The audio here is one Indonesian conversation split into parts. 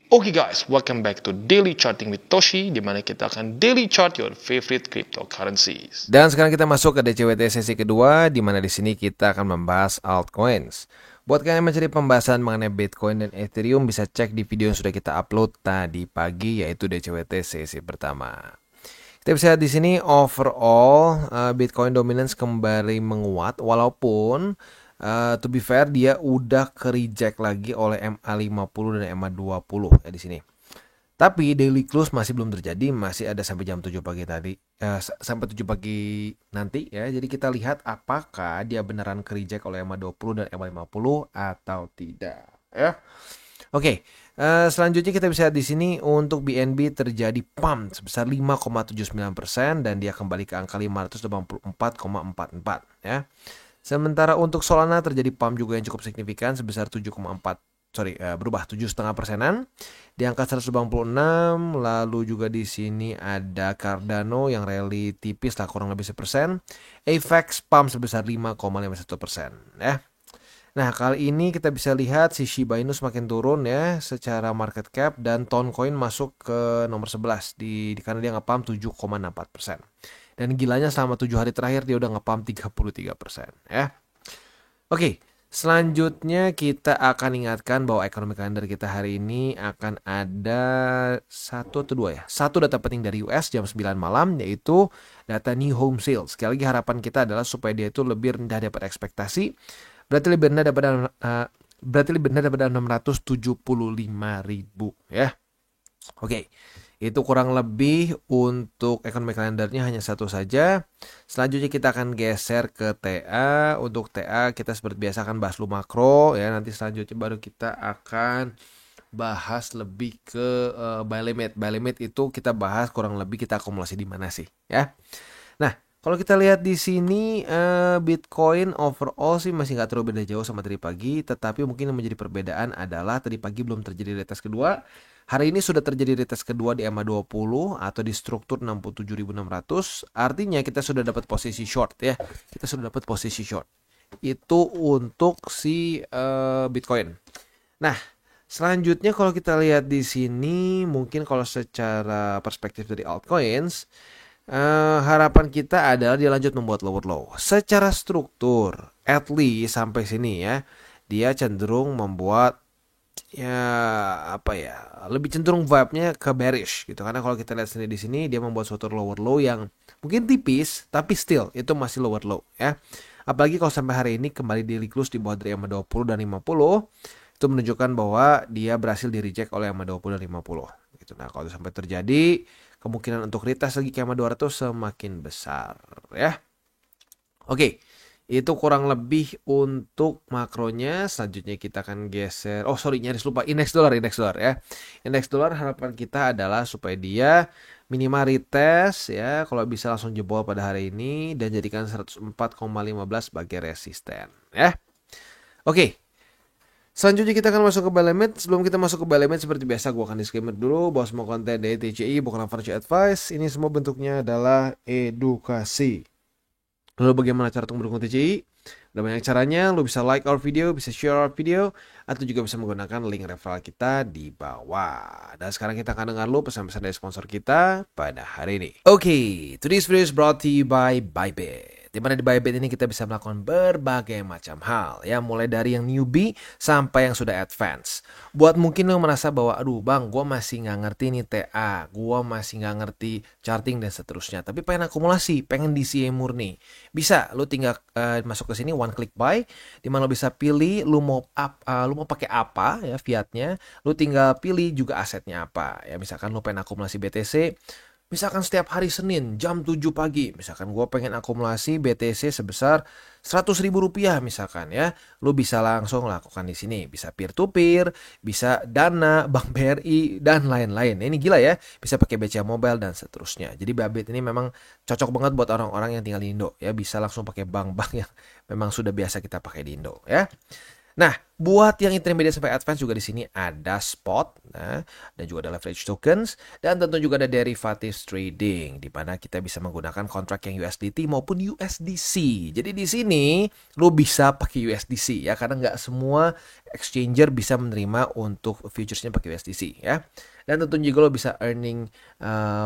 Oke guys, welcome back to Daily Charting with Toshi, di mana kita akan daily chart your favorite cryptocurrencies. Dan sekarang kita masuk ke DCWT sesi kedua, di mana di sini kita akan membahas altcoins. Buat kalian yang mencari pembahasan mengenai Bitcoin dan Ethereum, bisa cek di video yang sudah kita upload tadi pagi, yaitu DCWT sesi pertama. Kita bisa lihat di sini overall Bitcoin dominance kembali menguat, walaupun to be fair dia udah ke reject lagi oleh MA50 dan MA20 ya di sini. Tapi daily close masih belum terjadi, masih ada sampai jam 7 pagi tadi, sampai 7 pagi nanti ya. Jadi kita lihat apakah dia beneran ke reject oleh MA20 dan MA50 atau tidak ya. Oke, selanjutnya kita bisa lihat di sini untuk BNB terjadi pump sebesar 5,79% dan dia kembali ke angka 584,44 ya. Sementara untuk Solana terjadi pump juga yang cukup signifikan sebesar berubah 7,5%-an di angka 186. Lalu juga di sini ada Cardano yang rally tipis lah, kurang lebih 1%. AVAX pump sebesar 5,51% ya. Nah, kali ini kita bisa lihat si Shiba Inu semakin turun ya secara market cap, dan Toncoin masuk ke nomor 11 karena dia nge-pump 7,64%. Dan gilanya selama 7 hari terakhir dia udah nge-pump 33% ya. Oke, selanjutnya kita akan ingatkan bahwa economic calendar kita hari ini akan ada satu atau dua ya. Satu data penting dari US jam 9 malam, yaitu data new home sales. Sekali lagi harapan kita adalah supaya dia itu lebih rendah daripada ekspektasi. Berarti lebih rendah daripada 675.000 ya. Oke. Itu kurang lebih untuk economic calendarnya hanya satu saja. Selanjutnya kita akan geser ke TA. Untuk TA kita seperti biasa akan bahas lu makro ya. Nanti selanjutnya baru kita akan bahas lebih ke buy limit. Buy limit itu kita bahas kurang lebih kita akumulasi di mana sih ya. Nah, kalau kita lihat di sini Bitcoin overall sih masih nggak terlalu beda jauh sama tadi pagi, tetapi mungkin yang menjadi perbedaan adalah tadi pagi belum terjadi retest kedua. Hari ini sudah terjadi retest kedua di MA20 atau di struktur 67.600. Artinya kita sudah dapat posisi short ya. Kita sudah dapat posisi short. Itu untuk si Bitcoin. Nah, selanjutnya kalau kita lihat di sini, mungkin kalau secara perspektif dari altcoins, harapan kita adalah dia lanjut membuat lower low. Secara struktur, at least sampai sini ya, dia cenderung membuat lebih cenderung vibe-nya ke bearish gitu. Karena kalau kita lihat sendiri di sini dia membuat suatu lower low yang mungkin tipis, tapi still itu masih lower low ya. Apalagi kalau sampai hari ini kembali daily close di bawah dari MA20 dan 50, itu menunjukkan bahwa dia berhasil di reject oleh MA20 dan 50 gitu. Nah, kalau sampai terjadi, kemungkinan untuk retest lagi ke MA200 semakin besar ya. Oke. Itu kurang lebih untuk makronya. Selanjutnya kita akan geser. Nyaris lupa indeks dolar ya. Indeks dolar harapan kita adalah supaya dia minimal retest ya, kalau bisa langsung jebol pada hari ini dan jadikan 104,15 sebagai resisten ya. Oke. Selanjutnya kita akan masuk ke buy limit. Sebelum kita masuk ke buy limit, seperti biasa gue akan disclaimer dulu bahwa semua konten dari TCI bukanlah financial advice. Ini semua bentuknya adalah edukasi. Lalu bagaimana cara untuk mendukung TCI? Udah banyak caranya, lo bisa like our video, bisa share our video, atau juga bisa menggunakan link referral kita di bawah. Dan sekarang kita akan dengar lo pesan-pesan dari sponsor kita pada hari ini. Oke, today's video is brought to you by Bybit. Di mana di Bybit ini kita bisa melakukan berbagai macam hal ya, mulai dari yang newbie sampai yang sudah advance. Buat mungkin lo merasa bahwa aduh bang, gue masih nggak ngerti nih TA, gue masih nggak ngerti charting dan seterusnya, tapi pengen akumulasi, pengen DCA murni, bisa lo tinggal masuk ke sini one click buy, di mana lo bisa pilih lo mau pakai apa ya fiatnya, lo tinggal pilih juga asetnya apa ya. Misalkan lo pengen akumulasi BTC, misalkan setiap hari Senin jam 7 pagi, misalkan gue pengen akumulasi BTC sebesar 100.000 rupiah misalkan ya, lu bisa langsung lakukan di sini. Bisa peer to peer, bisa Dana, Bank BRI dan lain-lain. Ini gila ya, bisa pakai BCA Mobile dan seterusnya. Jadi Bybit ini memang cocok banget buat orang-orang yang tinggal di Indo ya, bisa langsung pakai bank-bank yang memang sudah biasa kita pakai di Indo ya. Nah, Buat yang intermediate sampai advance juga di sini ada spot, nah, dan juga ada leverage tokens, dan tentu juga ada derivatives trading, di mana kita bisa menggunakan kontrak yang USDT maupun USDC. Jadi di sini lo bisa pakai USDC ya, karena nggak semua exchanger bisa menerima untuk futuresnya pakai USDC ya. Dan tentu juga lo bisa earning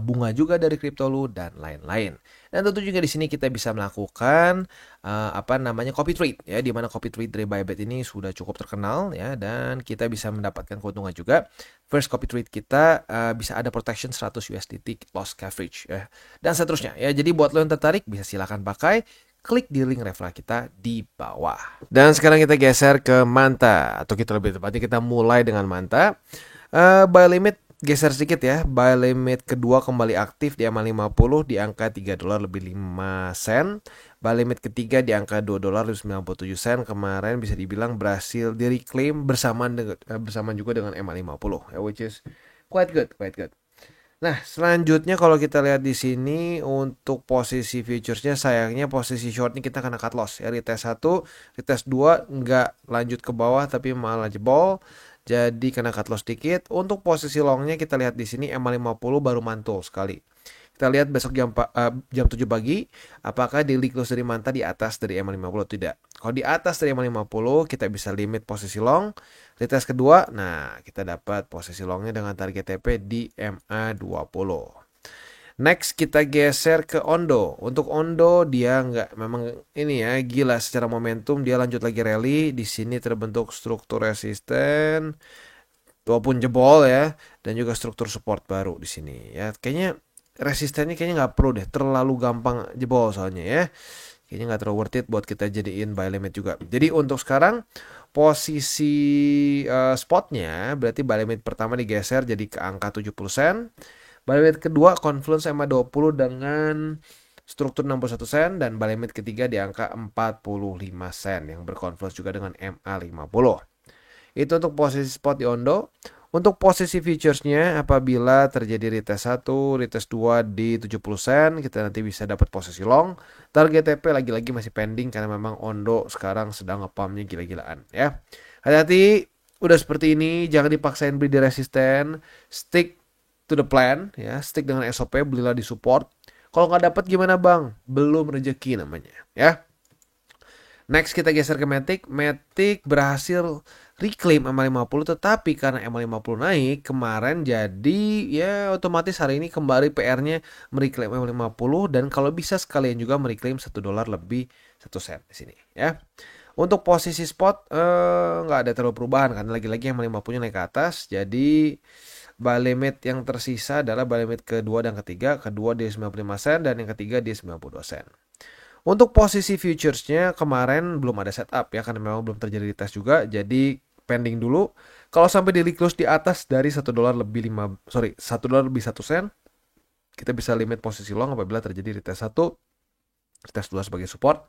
bunga juga dari kripto lo dan lain-lain. Dan tentu juga di sini kita bisa melakukan copy trade ya, di mana copy trade dari Bybit ini sudah cukup terkenal ya, dan kita bisa mendapatkan keuntungan juga. First copy trade kita bisa ada protection 100 USDT loss coverage ya, dan seterusnya ya. Jadi buat lo yang tertarik bisa silakan pakai, klik di link referral kita di bawah. Dan sekarang kita geser ke Manta, atau kita lebih tepatnya kita mulai dengan Manta. Buy limit geser sedikit ya. Buy limit kedua kembali aktif di MA50 di angka $3 lebih 5 sen. Buy limit ketiga di angka $2 lebih 97 sen. Kemarin bisa dibilang berhasil di reclaim bersamaan juga dengan MA50 ya, which is quite good. Nah, selanjutnya kalau kita lihat di sini untuk posisi futuresnya, sayangnya posisi shortnya kita kena cut loss ya. Retest 1, retest 2 nggak lanjut ke bawah tapi malah jebol. Jadi kena cut loss sedikit. Untuk posisi longnya kita lihat di sini MA50 baru mantul sekali. Kita lihat besok jam 7 pagi apakah daily close dari Manta di atas dari MA50 atau tidak. Kalau di atas dari MA50 kita bisa limit posisi long. Retest kedua, nah kita dapat posisi longnya dengan target TP di MA20. Next kita geser ke Ondo. Untuk Ondo dia nggak memang ini ya gila secara momentum, dia lanjut lagi rally. Di sini terbentuk struktur resisten walaupun jebol ya, dan juga struktur support baru di sini ya. Kayaknya resistennya kayaknya nggak perlu deh, terlalu gampang jebol soalnya ya. Kayaknya nggak terlalu worth it buat kita jadiin buy limit juga. Jadi untuk sekarang posisi spotnya berarti buy limit pertama digeser jadi ke angka 70 sen. Buy limit kedua Confluence MA20 dengan struktur 61 sen, dan buy limit ketiga di angka 45 sen yang berkonfluence juga dengan MA50. Itu untuk posisi spot di Ondo. Untuk posisi futuresnya apabila terjadi retest 1, retest 2 di 70 sen, kita nanti bisa dapat posisi long. Target TP lagi-lagi masih pending karena memang Ondo sekarang sedang ngepumpnya gila-gilaan ya. Hati-hati, udah seperti ini jangan dipaksain beli di resisten, stick to the plan ya, stick dengan SOP, belilah di support. Kalau nggak dapat gimana bang? Belum rezeki namanya ya. Next kita geser ke Matic. Matic berhasil reclaim MA50, tetapi karena MA50 naik kemarin jadi ya otomatis hari ini kembali PR-nya mereclaim MA50, dan kalau bisa sekalian juga mereclaim $1 lebih 1 sen di sini ya. Untuk posisi spot nggak ada terlalu perubahan karena lagi-lagi MA50-nya naik ke atas, jadi buy limit yang tersisa adalah buy limit kedua dan ketiga. Kedua di 95 sen dan yang ketiga di 92 sen. Untuk posisi futuresnya kemarin belum ada setup ya, karena memang belum terjadi retest juga. Jadi pending dulu. Kalau sampai daily close di atas dari $1 lebih 1 lebih 1 sen, kita bisa limit posisi long apabila terjadi retest 1, retest 2 sebagai support.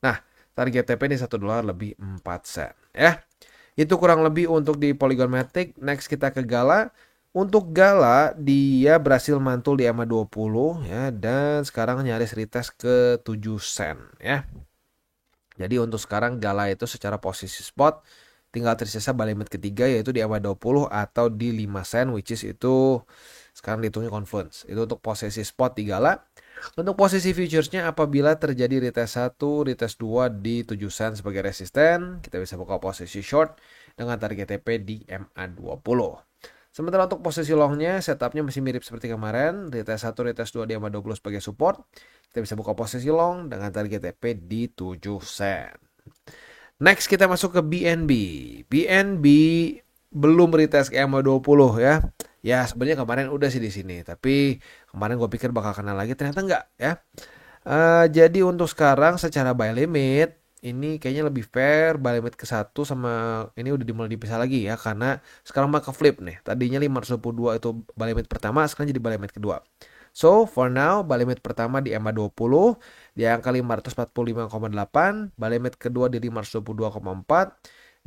Nah, target TP ini $1 lebih 4 sen ya. Itu kurang lebih untuk di Polygon Matic. Next kita ke Gala. Untuk Gala dia berhasil mantul di MA20 ya, dan sekarang nyaris retest ke 7 sen ya. Jadi untuk sekarang Gala itu secara posisi spot tinggal tersisa buy limit ketiga yaitu di MA20 atau di 5 sen, which is itu sekarang dihitungnya Confluence. Itu untuk posisi spot di Gala. Untuk posisi futuresnya apabila terjadi retest 1, retest 2 di 7 sen sebagai resisten, kita bisa buka posisi short dengan target TP di MA20. Sementara untuk posisi longnya setupnya masih mirip seperti kemarin, retest 1, retest 2 di MA20 sebagai support. Kita bisa buka posisi long dengan target TP di 7 sen. Next kita masuk ke BNB. BNB belum retest ke MA20 ya. Ya sebenarnya kemarin udah sih di sini, tapi kemarin gue pikir bakal kena lagi, ternyata enggak ya. Jadi untuk sekarang secara buy limit ini kayaknya lebih fair, buy limit ke 1 sama ini udah dimulai dipisah lagi ya, karena sekarang mah ke flip nih. Tadinya 522 itu buy limit pertama, sekarang jadi buy limit kedua. So for now buy limit pertama di MA20 di angka 545,8, buy limit kedua di 522,4,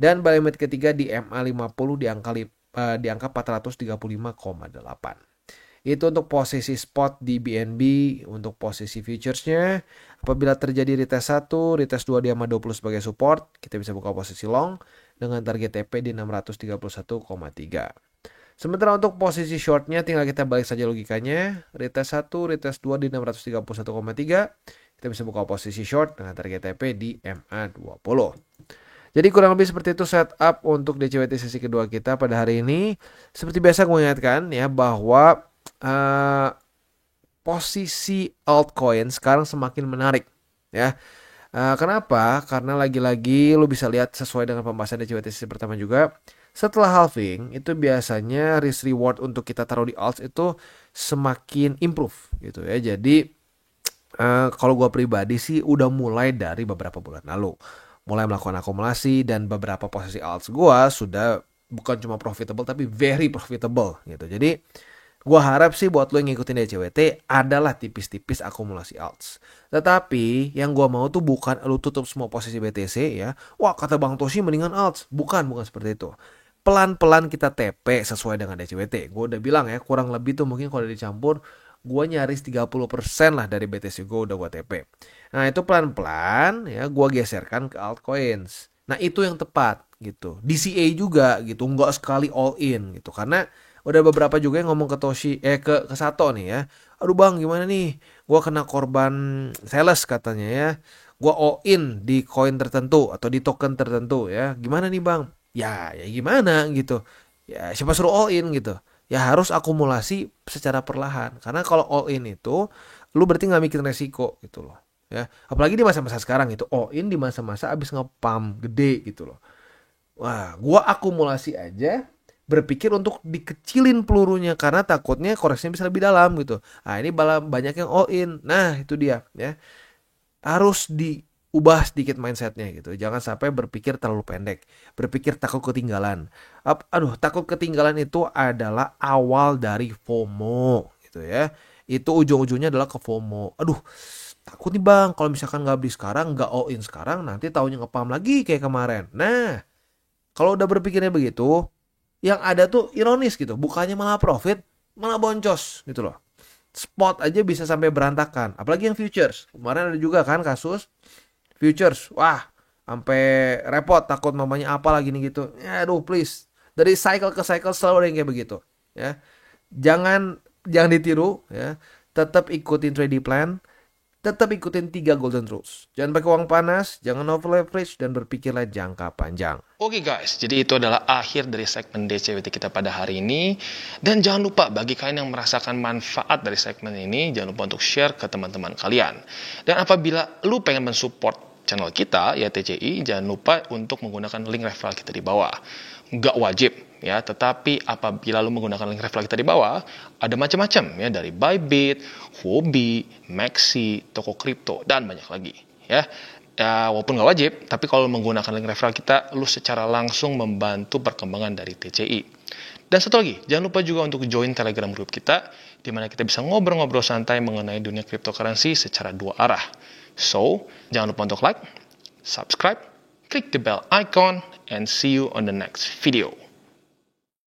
dan buy limit ketiga di MA50 di angka 435,8. Itu untuk posisi spot di BNB. Untuk posisi futuresnya apabila terjadi retest 1, retest 2 di MA20 sebagai support, kita bisa buka posisi long dengan target TP di 631,3. Sementara untuk posisi shortnya tinggal kita balik saja logikanya. Retest 1, retest 2 di 631,3. Kita bisa buka posisi short dengan target TP di MA20. Jadi kurang lebih seperti itu setup untuk DCWT sesi kedua kita pada hari ini. Seperti biasa gue ingatkan ya bahwa posisi altcoin sekarang semakin menarik ya. Kenapa? Karena lagi-lagi lu bisa lihat sesuai dengan pembahasan DCWT sesi pertama juga. Setelah halving itu biasanya risk reward untuk kita taruh di alts itu semakin improve gitu ya. Jadi kalau gue pribadi sih udah mulai dari beberapa bulan lalu mulai melakukan akumulasi dan beberapa posisi alts gue sudah bukan cuma profitable tapi very profitable gitu. Jadi gue harap sih buat lo yang ngikutin DCWT adalah tipis-tipis akumulasi alts. Tetapi yang gue mau tuh bukan lo tutup semua posisi BTC ya. Wah kata Bang Toshi mendingan alts. Bukan seperti itu. Pelan-pelan kita TP sesuai dengan DCWT. Gue udah bilang ya kurang lebih tuh mungkin kalau dicampur gue nyaris 30% lah dari BTC gue udah gue TP. Nah itu pelan-pelan ya gue geserkan ke altcoins. Nah itu yang tepat gitu. DCA juga gitu, nggak sekali all in gitu. Karena udah beberapa juga yang ngomong ke Toshi, ke Sato nih ya. Aduh bang gimana nih, gue kena korban sales katanya ya. Gue all in di koin tertentu atau di token tertentu ya. Gimana nih bang? Ya gimana gitu. Ya siapa suruh all in gitu. Ya harus akumulasi secara perlahan. Karena kalau all in itu, lu berarti nggak mikirin resiko gitu loh. Ya, apalagi di masa-masa sekarang itu all in di masa-masa abis ngepam gede gitu loh. Wah, gua akumulasi aja berpikir untuk dikecilin pelurunya karena takutnya koreksinya bisa lebih dalam gitu. Nah, ini banyak yang all in. Nah, itu dia ya. Harus diubah sedikit mindsetnya gitu. Jangan sampai berpikir terlalu pendek. Berpikir takut ketinggalan. Takut ketinggalan itu adalah awal dari FOMO gitu ya. Itu ujung-ujungnya adalah ke FOMO. Takut nih bang, kalau misalkan nggak beli sekarang, nggak all in sekarang, nanti tahunnya ngepam lagi kayak kemarin. Nah, kalau udah berpikirnya begitu, yang ada tuh ironis gitu. Bukannya malah profit, malah boncos gitu loh. Spot aja bisa sampai berantakan. Apalagi yang futures. Kemarin ada juga kan kasus futures. Wah, sampai repot takut mamanya apa lagi nih gitu. Ya aduh please. Dari cycle ke cycle selalu ada yang kayak begitu. Ya. Jangan ditiru ya. Tetap ikutin trading plan. Tetap ikutin 3 golden rules. Jangan pakai uang panas, jangan over leverage, dan berpikirlah jangka panjang. Oke guys, jadi itu adalah akhir dari segmen DCWT kita pada hari ini. Dan jangan lupa bagi kalian yang merasakan manfaat dari segmen ini, jangan lupa untuk share ke teman-teman kalian. Dan apabila lu pengen mensupport channel kita, ya TCI, jangan lupa untuk menggunakan link referral kita di bawah. Nggak wajib ya, tetapi apabila lu menggunakan link referral kita di bawah, ada macam-macam ya, dari Bybit, Huobi, Maxi, toko kripto, dan banyak lagi ya. Ya, walaupun nggak wajib, tapi kalau menggunakan link referral kita, lu secara langsung membantu perkembangan dari TCI. Dan satu lagi, jangan lupa juga untuk join Telegram group kita, di mana kita bisa ngobrol-ngobrol santai mengenai dunia cryptocurrency secara 2 arah. So, jangan lupa untuk like, subscribe, click the bell icon, and see you on the next video.